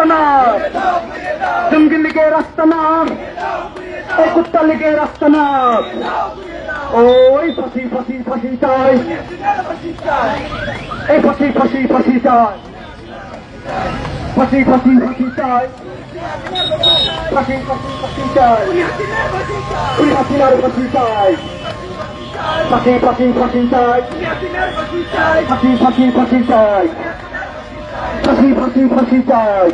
আস্তানা, জঙ্গি লীগের আস্তানা, এই কুত্তা লীগের আস্তানা। ওই ফাঁসি ফাঁসি ফাঁসি চাই, এই ফাঁসি ফাঁসি ফাঁসি চাই, ফাঁসি ফাঁসি ফাঁসি চাই, ফাঁসি ফাঁসি ফাঁসি চাই, খুনি হাসিনার ফাঁসি চাই, ফাঁসি ফাঁসি ফাঁসি চাই, ফাঁসি ফাঁসি ফাঁসি চাই, ফাঁসি ফাঁসি ফাঁসি চাই।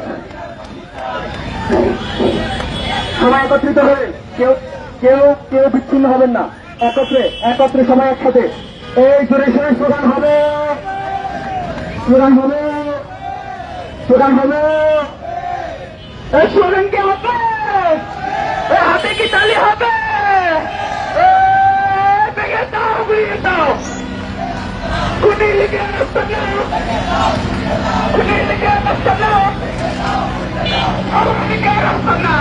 সবাই একত্রিত হয়ে কেউ কেউ কেউ বিচ্ছিন্ন হবেন না, একত্রে একত্রে সবাই একসাথে এই জোরে সোরে স্লোগান হবে, স্লোগান হবে, স্লোগান হবে। এই স্লোগান কি হবে? হাতে কি তালি হবে? ভেঙে দাও, ভেঙে দাও, খুনি লীগের আস্তানা, খুনি লীগের আস্তানা, আওয়ামী লীগের আস্তানা,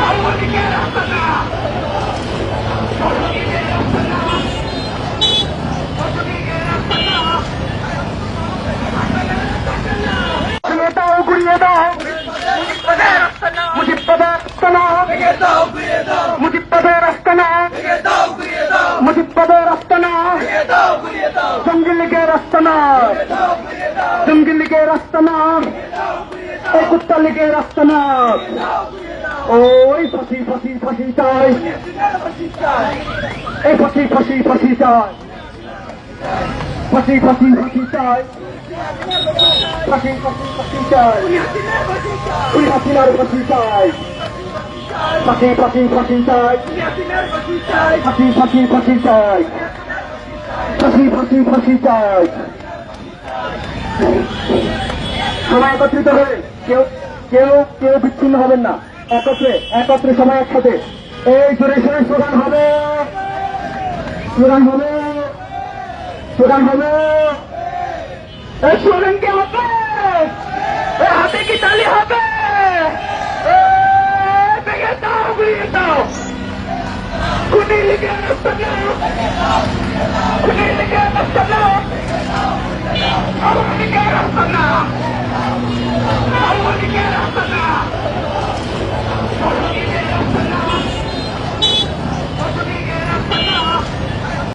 আওয়ামী লীগের আস্তানা, আওয়ামী লীগের আস্তানা, আওয়ামী লীগের আস্তানা। ঘুরিয়ে দাও, ঘুরিয়ে দাও, মুজিববাদের আস্তানা, মুজিববাদের আস্তানা, মুজিববাদের আস্তানা, জঙ্গি লীগের আস্তানা, জঙ্গি লীগের আস্তানা, এই কুত্তা লীগের আস্তানা। ওই ফাঁসি ফাঁসি ফাঁসি চাই, এই ফাঁসি ফাঁসি ফাঁসি চাই, ফাঁসি ফাঁসি ফাঁসি চাই, ফাঁসি ফাঁসি ফাঁসি চাই, খুনি হাসিনার ফাঁসি চাই, ফাঁসি ফাঁসি ফাঁসি চাই, ফাঁসি ফাঁসি ফাঁসি চাই, ফাঁসি ফাঁসি ফাঁসি চাই। সবাই একত্রিত হয়ে কেউ কেউ কেউ বিচ্ছিন্ন হবেন না, একত্রে একত্রে সবাই একসাথে এই জোরে সোরে স্লোগান হবে, স্লোগান হবে, স্লোগান হবে। এই স্লোগান কি হবে? হাতে কি তালি হবে? ভেঙে দাও, ভেঙে দাও, খুনি লীগের আস্তানা, খুনি লীগের আস্তানা,